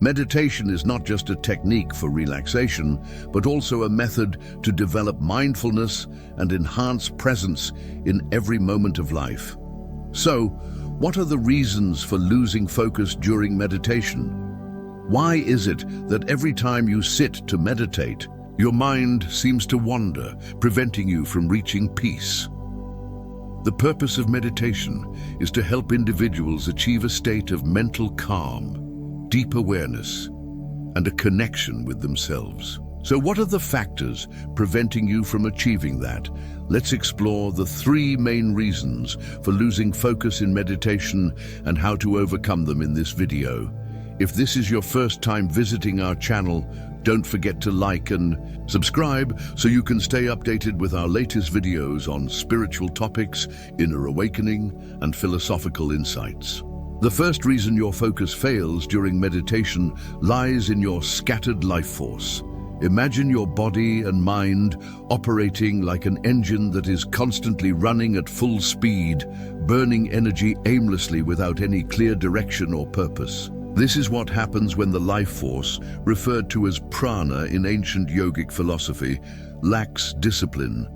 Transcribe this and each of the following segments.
Meditation is not just a technique for relaxation, but also a method to develop mindfulness and enhance presence in every moment of life. So, what are the reasons for losing focus during meditation? Why is it that every time you sit to meditate, your mind seems to wander, preventing you from reaching peace? The purpose of meditation is to help individuals achieve a state of mental calm, deep awareness, and a connection with themselves. So what are the factors preventing you from achieving that? Let's explore the 3 main reasons for losing focus in meditation and how to overcome them in this video. If this is your first time visiting our channel, don't forget to like and subscribe so you can stay updated with our latest videos on spiritual topics, inner awakening, and philosophical insights. The first reason your focus fails during meditation lies in your scattered life force. Imagine your body and mind operating like an engine that is constantly running at full speed, burning energy aimlessly without any clear direction or purpose. This is what happens when the life force, referred to as prana in ancient yogic philosophy, lacks discipline.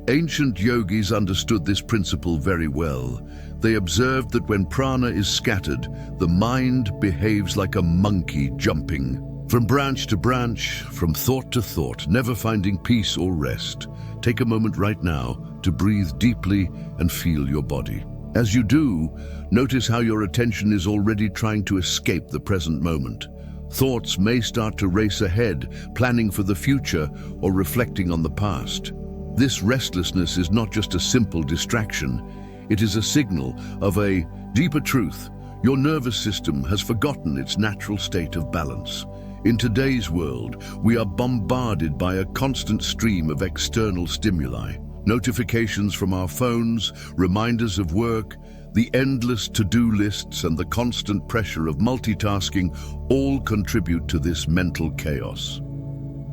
Ancient yogis understood this principle very well. They observed that when prana is scattered, the mind behaves like a monkey jumping from branch to branch, from thought to thought, never finding peace or rest. Take a moment right now to breathe deeply and feel your body. As you do, notice how your attention is already trying to escape the present moment. Thoughts may start to race ahead, planning for the future or reflecting on the past. This restlessness is not just a simple distraction. It is a signal of a deeper truth. Your nervous system has forgotten its natural state of balance. In today's world, we are bombarded by a constant stream of external stimuli. Notifications from our phones, reminders of work, the endless to-do lists, and the constant pressure of multitasking all contribute to this mental chaos.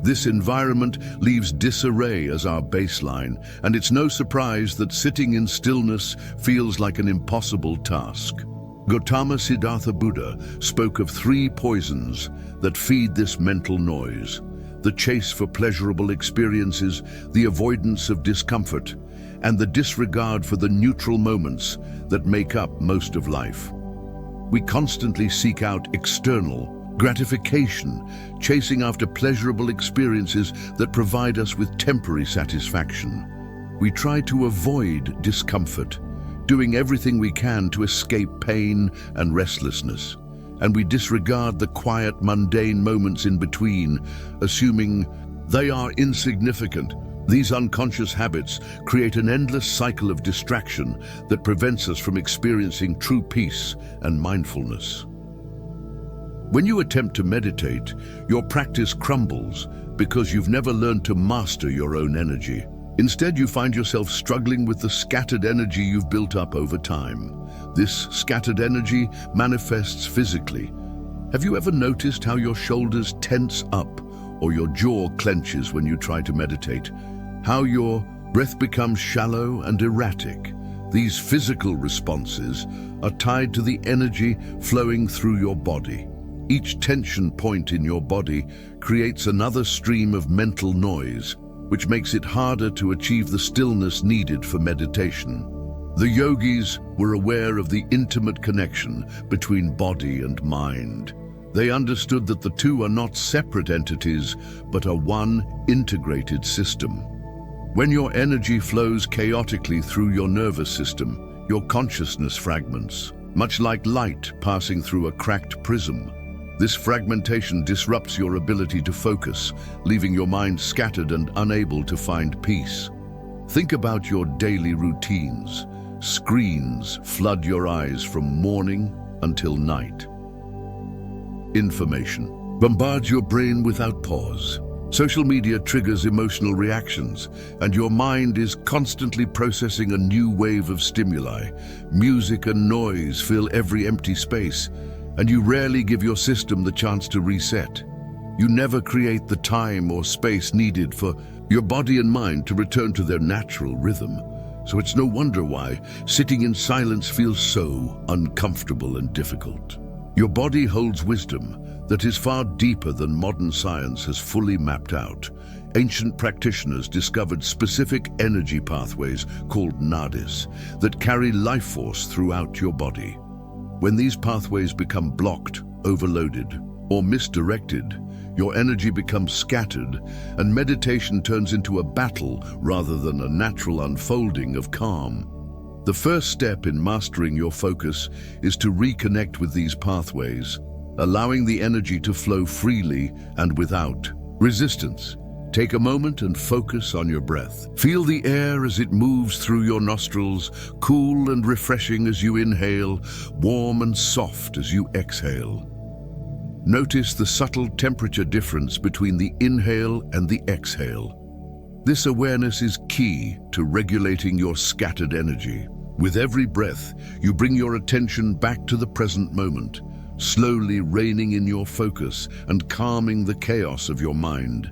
This environment leaves disarray as our baseline, and it's no surprise that sitting in stillness feels like an impossible task. Gautama Siddhartha Buddha spoke of 3 poisons that feed this mental noise: the chase for pleasurable experiences, the avoidance of discomfort, and the disregard for the neutral moments that make up most of life. We constantly seek out external gratification, chasing after pleasurable experiences that provide us with temporary satisfaction. We try to avoid discomfort, doing everything we can to escape pain and restlessness. And we disregard the quiet, mundane moments in between, assuming they are insignificant. These unconscious habits create an endless cycle of distraction that prevents us from experiencing true peace and mindfulness. When you attempt to meditate, your practice crumbles because you've never learned to master your own energy. Instead, you find yourself struggling with the scattered energy you've built up over time. This scattered energy manifests physically. Have you ever noticed how your shoulders tense up or your jaw clenches when you try to meditate? How your breath becomes shallow and erratic? These physical responses are tied to the energy flowing through your body. Each tension point in your body creates another stream of mental noise, which makes it harder to achieve the stillness needed for meditation. The yogis were aware of the intimate connection between body and mind. They understood that the two are not separate entities, but are one integrated system. When your energy flows chaotically through your nervous system, your consciousness fragments, much like light passing through a cracked prism. This fragmentation disrupts your ability to focus, leaving your mind scattered and unable to find peace. Think about your daily routines. Screens flood your eyes from morning until night. Information bombards your brain without pause. Social media triggers emotional reactions, and your mind is constantly processing a new wave of stimuli. Music and noise fill every empty space, and you rarely give your system the chance to reset. You never create the time or space needed for your body and mind to return to their natural rhythm. So it's no wonder why sitting in silence feels so uncomfortable and difficult. Your body holds wisdom that is far deeper than modern science has fully mapped out. Ancient practitioners discovered specific energy pathways called nadis that carry life force throughout your body. When these pathways become blocked, overloaded, or misdirected, your energy becomes scattered, and meditation turns into a battle rather than a natural unfolding of calm. The first step in mastering your focus is to reconnect with these pathways, allowing the energy to flow freely and without resistance. Take a moment and focus on your breath. Feel the air as it moves through your nostrils, cool and refreshing as you inhale, warm and soft as you exhale. Notice the subtle temperature difference between the inhale and the exhale. This awareness is key to regulating your scattered energy. With every breath, you bring your attention back to the present moment, slowly reining in your focus and calming the chaos of your mind.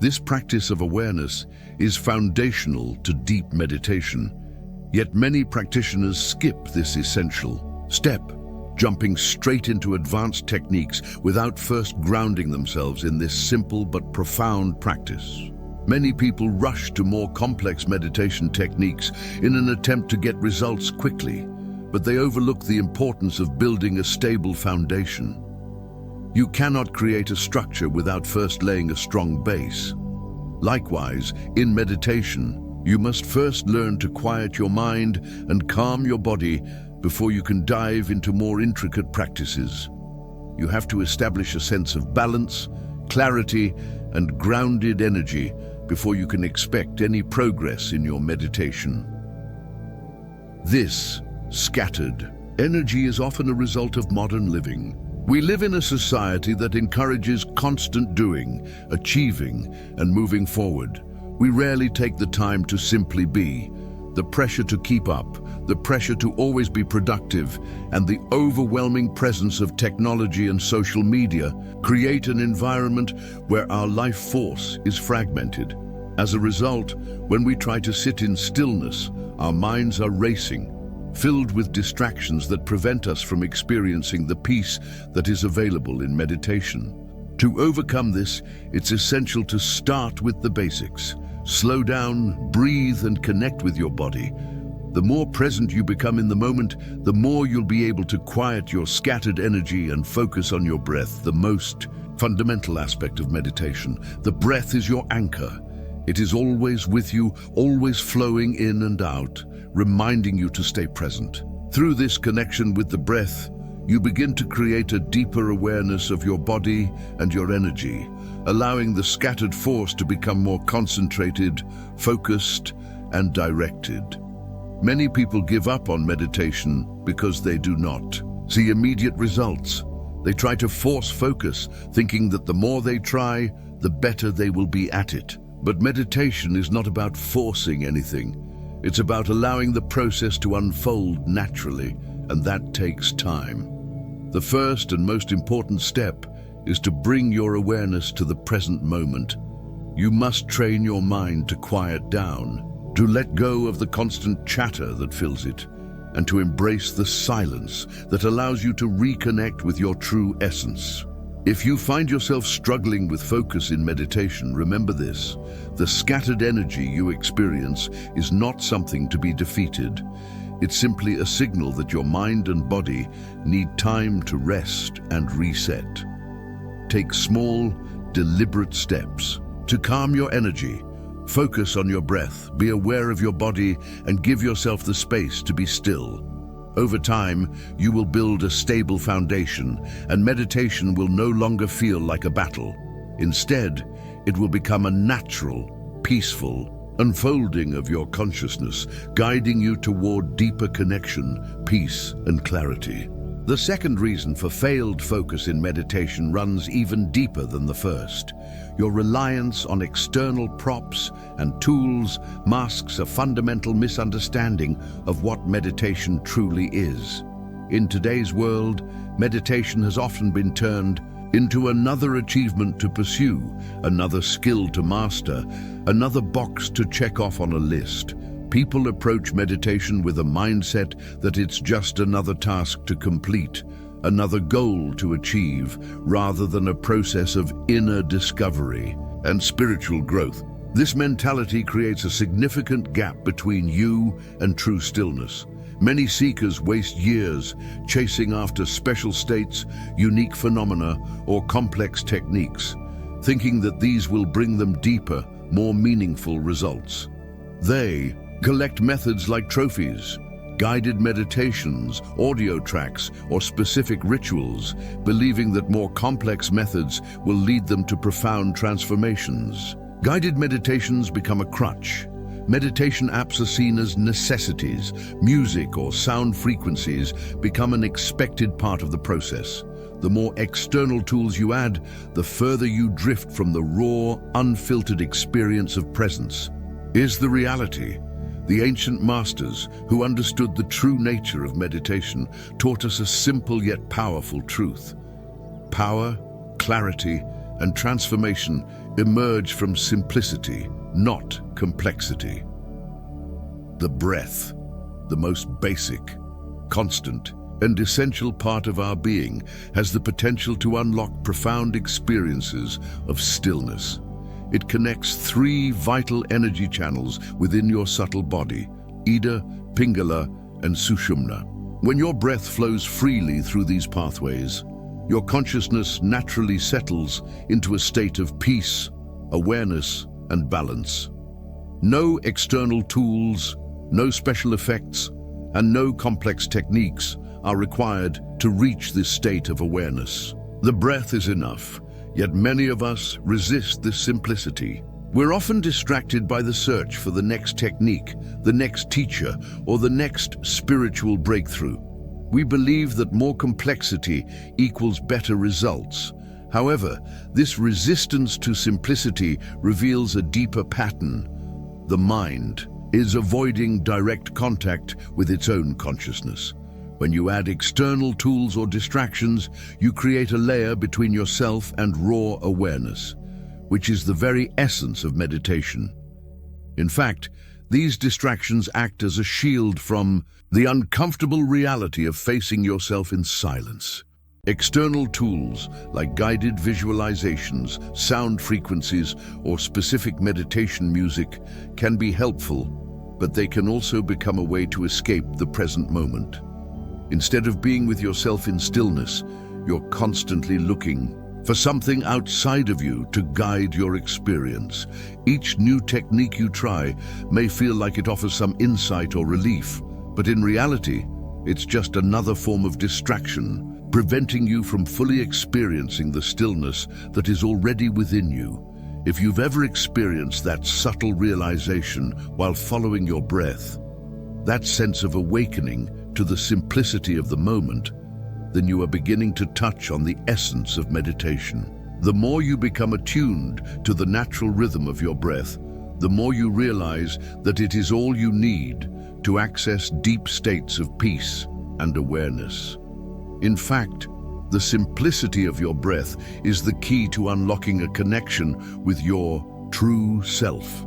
This practice of awareness is foundational to deep meditation, yet many practitioners skip this essential step, jumping straight into advanced techniques without first grounding themselves in this simple but profound practice. Many people rush to more complex meditation techniques in an attempt to get results quickly, but they overlook the importance of building a stable foundation. You cannot create a structure without first laying a strong base. Likewise, in meditation, you must first learn to quiet your mind and calm your body before you can dive into more intricate practices. You have to establish a sense of balance, clarity, and grounded energy before you can expect any progress in your meditation. This scattered energy is often a result of modern living. We live in a society that encourages constant doing, achieving, and moving forward. We rarely take the time to simply be. The pressure to keep up, the pressure to always be productive, and the overwhelming presence of technology and social media create an environment where our life force is fragmented. As a result, when we try to sit in stillness, our minds are racing, filled with distractions that prevent us from experiencing the peace that is available in meditation. To overcome this, it's essential to start with the basics. Slow down, breathe, and connect with your body. The more present you become in the moment, the more you'll be able to quiet your scattered energy and focus on your breath, the most fundamental aspect of meditation. The breath is your anchor. It is always with you, always flowing in and out, reminding you to stay present. Through this connection with the breath, you begin to create a deeper awareness of your body and your energy, allowing the scattered force to become more concentrated, focused, and directed. Many people give up on meditation because they do not see immediate results. They try to force focus, thinking that the more they try, the better they will be at it. But meditation is not about forcing anything. It's about allowing the process to unfold naturally, and that takes time. The first and most important step is to bring your awareness to the present moment. You must train your mind to quiet down, to let go of the constant chatter that fills it, and to embrace the silence that allows you to reconnect with your true essence. If you find yourself struggling with focus in meditation, remember this: the scattered energy you experience is not something to be defeated. It's simply a signal that your mind and body need time to rest and reset. Take small, deliberate steps to calm your energy. Focus on your breath, be aware of your body, and give yourself the space to be still. Over time, you will build a stable foundation, and meditation will no longer feel like a battle. Instead, it will become a natural, peaceful unfolding of your consciousness, guiding you toward deeper connection, peace, and clarity. The second reason for failed focus in meditation runs even deeper than the first. Your reliance on external props and tools masks a fundamental misunderstanding of what meditation truly is. In today's world, meditation has often been turned into another achievement to pursue, another skill to master, another box to check off on a list. People approach meditation with a mindset that it's just another task to complete, another goal to achieve, rather than a process of inner discovery and spiritual growth. This mentality creates a significant gap between you and true stillness. Many seekers waste years chasing after special states, unique phenomena, or complex techniques, thinking that these will bring them deeper, more meaningful results. They collect methods like trophies, guided meditations, audio tracks, or specific rituals, believing that more complex methods will lead them to profound transformations. Guided meditations become a crutch. Meditation apps are seen as necessities. Music or sound frequencies become an expected part of the process. The more external tools you add, the further you drift from the raw, unfiltered experience of presence. Here's the reality. The ancient masters, who understood the true nature of meditation, taught us a simple yet powerful truth. Power, clarity, and transformation emerge from simplicity, not complexity. The breath, the most basic, constant, and essential part of our being, has the potential to unlock profound experiences of stillness. It connects three vital energy channels within your subtle body: Ida, Pingala, and Sushumna. When your breath flows freely through these pathways, your consciousness naturally settles into a state of peace, awareness, and balance. No external tools, no special effects, and no complex techniques are required to reach this state of awareness. The breath is enough, yet many of us resist this simplicity. We're often distracted by the search for the next technique, the next teacher, or the next spiritual breakthrough. We believe that more complexity equals better results. However, this resistance to simplicity reveals a deeper pattern. The mind is avoiding direct contact with its own consciousness. When you add external tools or distractions, you create a layer between yourself and raw awareness, which is the very essence of meditation. In fact, these distractions act as a shield from the uncomfortable reality of facing yourself in silence. External tools like guided visualizations, sound frequencies, or specific meditation music can be helpful, but they can also become a way to escape the present moment. Instead of being with yourself in stillness, you're constantly looking for something outside of you to guide your experience. Each new technique you try may feel like it offers some insight or relief, but in reality, it's just another form of distraction, preventing you from fully experiencing the stillness that is already within you. If you've ever experienced that subtle realization while following your breath, that sense of awakening to the simplicity of the moment, then you are beginning to touch on the essence of meditation. The more you become attuned to the natural rhythm of your breath, the more you realize that it is all you need to access deep states of peace and awareness. In fact, the simplicity of your breath is the key to unlocking a connection with your true self.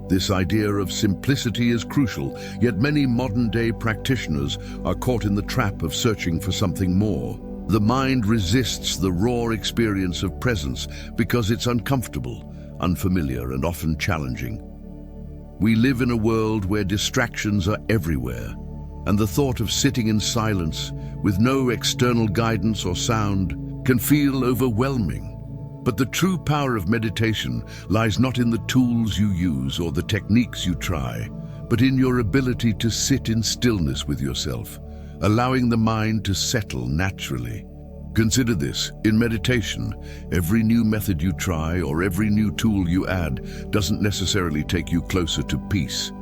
This idea of simplicity is crucial, yet many modern-day practitioners are caught in the trap of searching for something more. The mind resists the raw experience of presence because it's uncomfortable, unfamiliar, and often challenging. We live in a world where distractions are everywhere, and the thought of sitting in silence with no external guidance or sound can feel overwhelming. But the true power of meditation lies not in the tools you use or the techniques you try, but in your ability to sit in stillness with yourself, allowing the mind to settle naturally. Consider this: in meditation, every new method you try or every new tool you add doesn't necessarily take you closer to peace.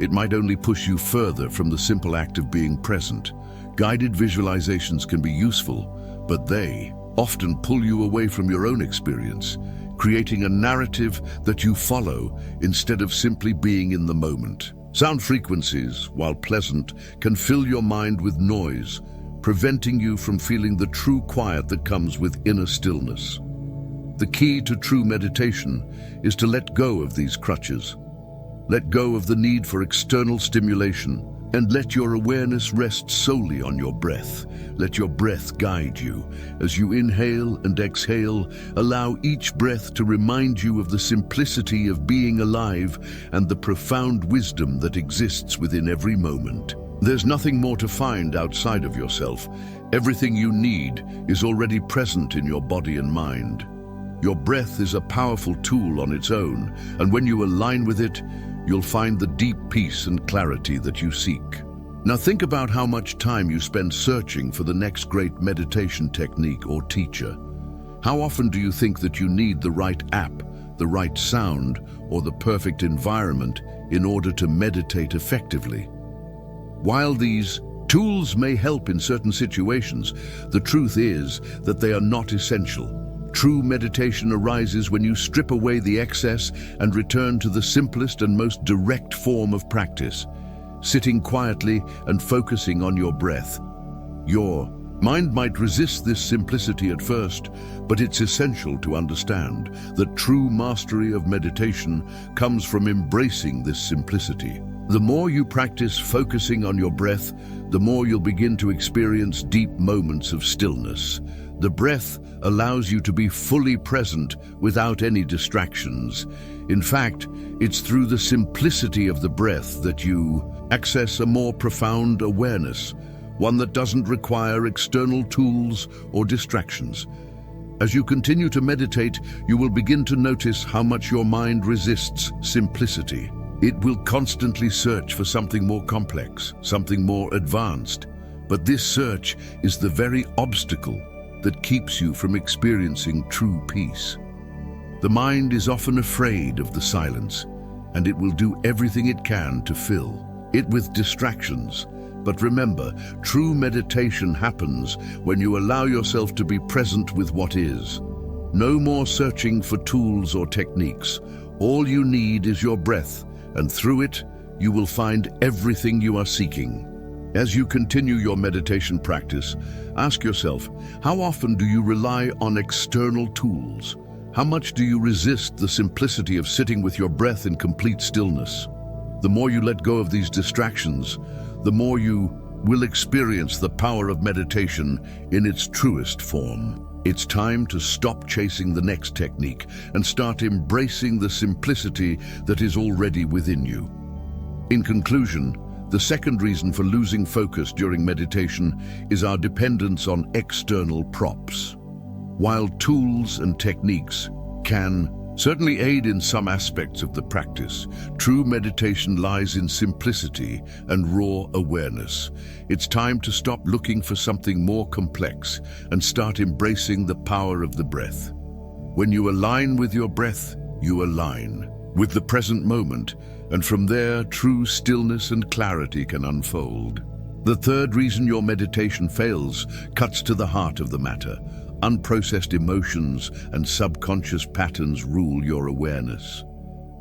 It might only push you further from the simple act of being present. Guided visualizations can be useful, but they often pull you away from your own experience, creating a narrative that you follow instead of simply being in the moment. Sound frequencies, while pleasant, can fill your mind with noise, preventing you from feeling the true quiet that comes with inner stillness. The key to true meditation is to let go of these crutches. Let go of the need for external stimulation And let your awareness rest solely on your breath. Let your breath guide you. As you inhale and exhale, allow each breath to remind you of the simplicity of being alive and the profound wisdom that exists within every moment. There's nothing more to find outside of yourself. Everything you need is already present in your body and mind. Your breath is a powerful tool on its own, and when you align with it, you'll find the deep peace and clarity that you seek. Now think about how much time you spend searching for the next great meditation technique or teacher. How often do you think that you need the right app, the right sound, or the perfect environment in order to meditate effectively? While these tools may help in certain situations, the truth is that they are not essential. True meditation arises when you strip away the excess and return to the simplest and most direct form of practice, sitting quietly and focusing on your breath. Your mind might resist this simplicity at first, but it's essential to understand that true mastery of meditation comes from embracing this simplicity. The more you practice focusing on your breath, the more you'll begin to experience deep moments of stillness. The breath allows you to be fully present without any distractions. In fact, it's through the simplicity of the breath that you access a more profound awareness, one that doesn't require external tools or distractions. As you continue to meditate, you will begin to notice how much your mind resists simplicity. It will constantly search for something more complex, something more advanced. But this search is the very obstacle that keeps you from experiencing true peace. The mind is often afraid of the silence, and it will do everything it can to fill it with distractions. But remember, true meditation happens when you allow yourself to be present with what is. No more searching for tools or techniques. All you need is your breath, and through it, you will find everything you are seeking. As you continue your meditation practice, ask yourself, how often do you rely on external tools? How much do you resist the simplicity of sitting with your breath in complete stillness? The more you let go of these distractions, the more you will experience the power of meditation in its truest form. It's time to stop chasing the next technique and start embracing the simplicity that is already within you. In conclusion, the second reason for losing focus during meditation is our dependence on external props. While tools and techniques can certainly aid in some aspects of the practice, true meditation lies in simplicity and raw awareness. It's time to stop looking for something more complex and start embracing the power of the breath. When you align with your breath, you align with the present moment, and from there, true stillness and clarity can unfold. The third reason your meditation fails cuts to the heart of the matter. Unprocessed emotions and subconscious patterns rule your awareness.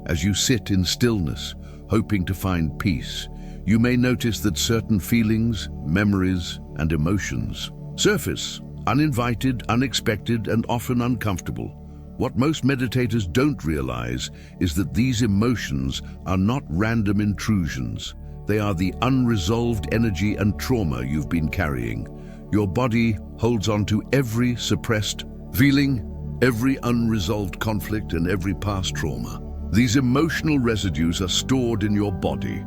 As you sit in stillness, hoping to find peace, you may notice that certain feelings, memories, and emotions surface, uninvited, unexpected, and often uncomfortable. What most meditators don't realize is that these emotions are not random intrusions. They are the unresolved energy and trauma you've been carrying. Your body holds on to every suppressed feeling, every unresolved conflict, and every past trauma. These emotional residues are stored in your body,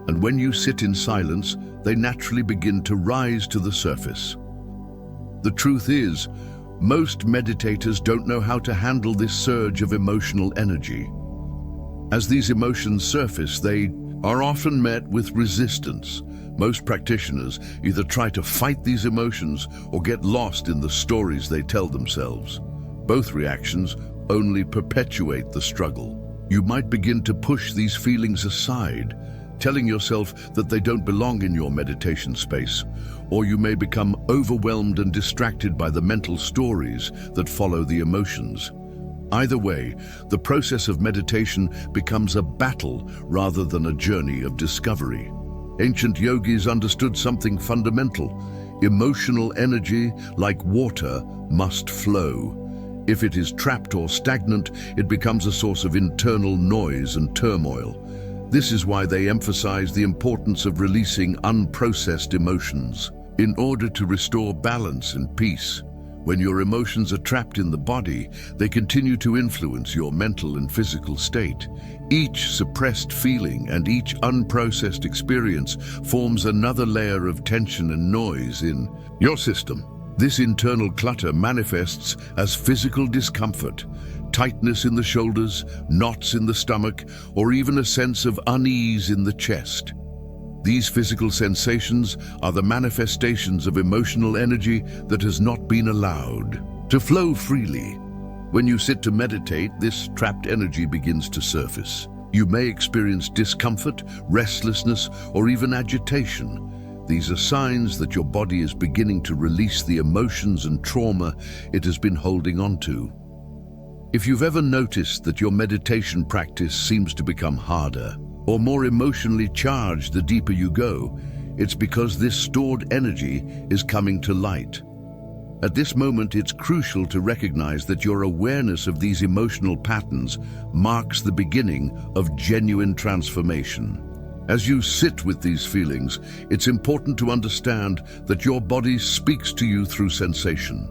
and when you sit in silence, they naturally begin to rise to the surface. The truth is, most meditators don't know how to handle this surge of emotional energy. As these emotions surface, they are often met with resistance. Most practitioners either try to fight these emotions or get lost in the stories they tell themselves. Both reactions only perpetuate the struggle. You might begin to push these feelings aside, telling yourself that they don't belong in your meditation space, or you may become overwhelmed and distracted by the mental stories that follow the emotions. Either way, the process of meditation becomes a battle rather than a journey of discovery. Ancient yogis understood something fundamental. Emotional energy, like water, must flow. If it is trapped or stagnant, it becomes a source of internal noise and turmoil. This is why they emphasize the importance of releasing unprocessed emotions in order to restore balance and peace. When your emotions are trapped in the body, they continue to influence your mental and physical state. Each suppressed feeling and each unprocessed experience forms another layer of tension and noise in your system. This internal clutter manifests as physical discomfort, tightness in the shoulders, knots in the stomach, or even a sense of unease in the chest. These physical sensations are the manifestations of emotional energy that has not been allowed to flow freely. When you sit to meditate, this trapped energy begins to surface. You may experience discomfort, restlessness, or even agitation. These are signs that your body is beginning to release the emotions and trauma it has been holding on to. If you've ever noticed that your meditation practice seems to become harder or more emotionally charged the deeper you go, it's because this stored energy is coming to light. At this moment, it's crucial to recognize that your awareness of these emotional patterns marks the beginning of genuine transformation. As you sit with these feelings, it's important to understand that your body speaks to you through sensation.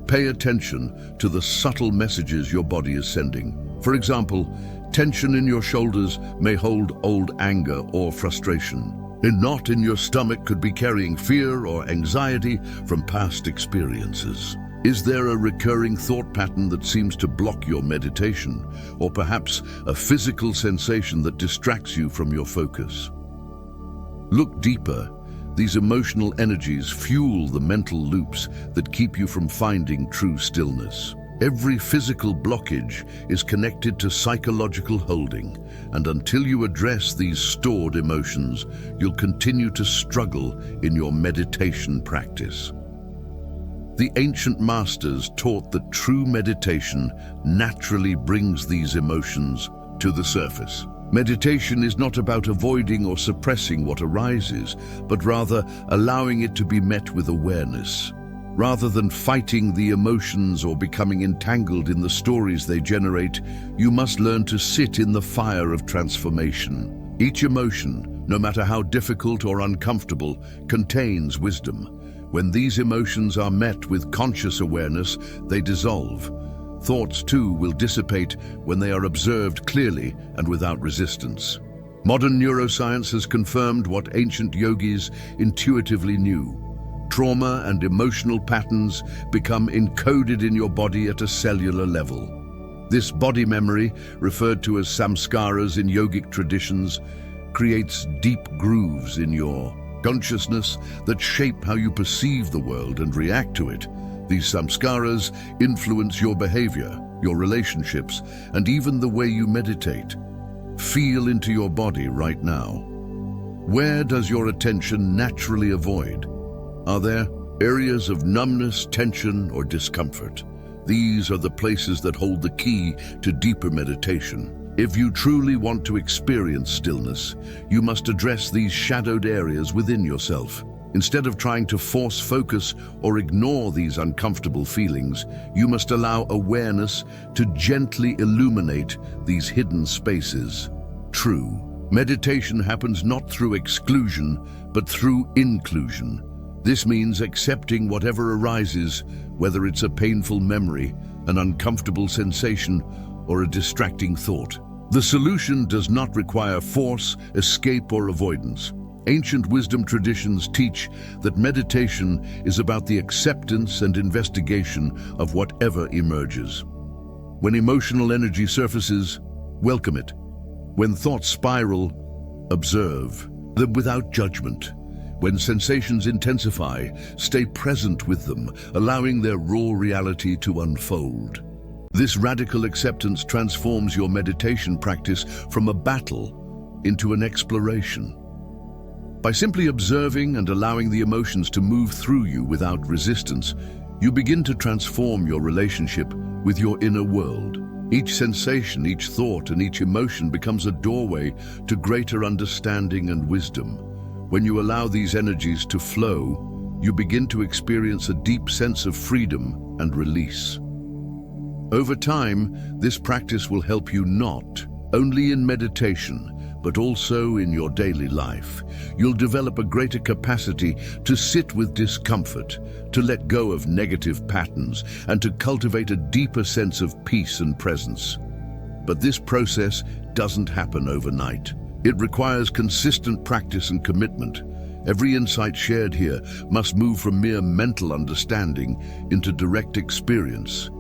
Pay attention to the subtle messages your body is sending. For example, tension in your shoulders may hold old anger or frustration. A knot in your stomach could be carrying fear or anxiety from past experiences. Is there a recurring thought pattern that seems to block your meditation, or perhaps a physical sensation that distracts you from your focus? Look deeper. These emotional energies fuel the mental loops that keep you from finding true stillness. Every physical blockage is connected to psychological holding, and until you address these stored emotions, you'll continue to struggle in your meditation practice. The ancient masters taught that true meditation naturally brings these emotions to the surface. Meditation is not about avoiding or suppressing what arises, but rather allowing it to be met with awareness. Rather than fighting the emotions or becoming entangled in the stories they generate, you must learn to sit in the fire of transformation. Each emotion, no matter how difficult or uncomfortable, contains wisdom. When these emotions are met with conscious awareness, they dissolve. Thoughts, too, will dissipate when they are observed clearly and without resistance. Modern neuroscience has confirmed what ancient yogis intuitively knew. Trauma and emotional patterns become encoded in your body at a cellular level. This body memory, referred to as samskaras in yogic traditions, creates deep grooves in your consciousness that shape how you perceive the world and react to it. These samskaras influence your behavior, your relationships, and even the way you meditate. Feel into your body right now. Where does your attention naturally avoid? Are there areas of numbness, tension, or discomfort? These are the places that hold the key to deeper meditation. If you truly want to experience stillness, you must address these shadowed areas within yourself. Instead of trying to force focus or ignore these uncomfortable feelings, you must allow awareness to gently illuminate these hidden spaces. True meditation happens not through exclusion, but through inclusion. This means accepting whatever arises, whether it's a painful memory, an uncomfortable sensation, or a distracting thought. The solution does not require force, escape, or avoidance. Ancient wisdom traditions teach that meditation is about the acceptance and investigation of whatever emerges. When emotional energy surfaces, welcome it. When thoughts spiral, observe them without judgment. When sensations intensify, stay present with them, allowing their raw reality to unfold. This radical acceptance transforms your meditation practice from a battle into an exploration. By simply observing and allowing the emotions to move through you without resistance, you begin to transform your relationship with your inner world. Each sensation, each thought, and each emotion becomes a doorway to greater understanding and wisdom. When you allow these energies to flow, you begin to experience a deep sense of freedom and release. Over time, this practice will help you not only in meditation, but also in your daily life. You'll develop a greater capacity to sit with discomfort, to let go of negative patterns, and to cultivate a deeper sense of peace and presence. But this process doesn't happen overnight. It requires consistent practice and commitment. Every insight shared here must move from mere mental understanding into direct experience.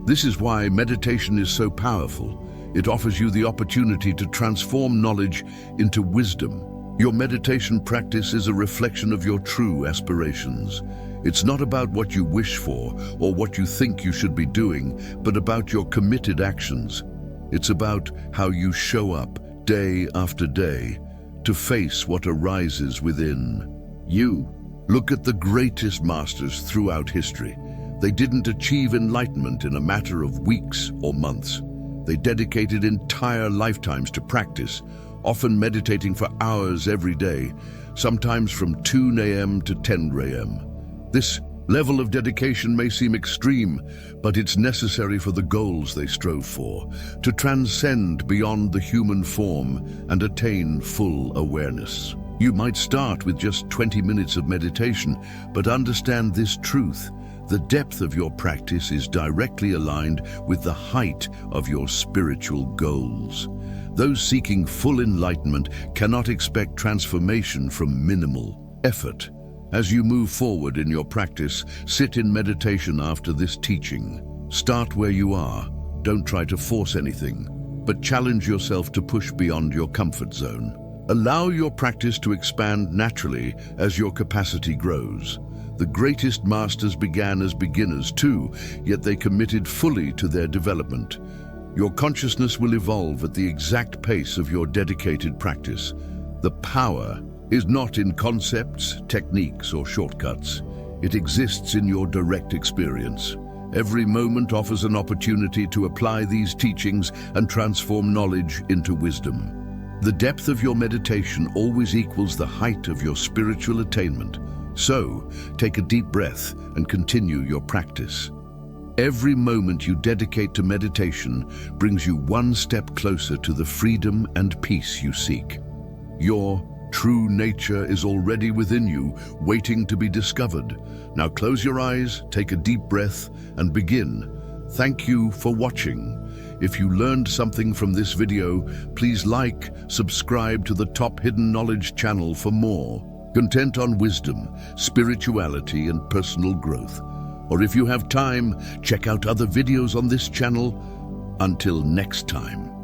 This is why meditation is so powerful. It offers you the opportunity to transform knowledge into wisdom. Your meditation practice is a reflection of your true aspirations. It's not about what you wish for or what you think you should be doing, but about your committed actions. It's about how you show up day after day to face what arises within you. Look at the greatest masters throughout history. They didn't achieve enlightenment in a matter of weeks or months. They dedicated entire lifetimes to practice, often meditating for hours every day, sometimes from 2 a.m. to 10 a.m. This level of dedication may seem extreme, but it's necessary for the goals they strove for, to transcend beyond the human form and attain full awareness. You might start with just 20 minutes of meditation, but understand this truth. The depth of your practice is directly aligned with the height of your spiritual goals. Those seeking full enlightenment cannot expect transformation from minimal effort. As you move forward in your practice, sit in meditation after this teaching. Start where you are. Don't try to force anything, but challenge yourself to push beyond your comfort zone. Allow your practice to expand naturally as your capacity grows. The greatest masters began as beginners too, yet they committed fully to their development. Your consciousness will evolve at the exact pace of your dedicated practice. The power is not in concepts, techniques, or shortcuts. It exists in your direct experience. Every moment offers an opportunity to apply these teachings and transform knowledge into wisdom. The depth of your meditation always equals the height of your spiritual attainment. So, take a deep breath and continue your practice. Every moment you dedicate to meditation brings you one step closer to the freedom and peace you seek. Your true nature is already within you, waiting to be discovered. Now close your eyes, take a deep breath, and begin. Thank you for watching. If you learned something from this video, please like, subscribe to the Top Hidden Knowledge channel for more content on wisdom, spirituality, and personal growth. Or if you have time, check out other videos on this channel. Until next time.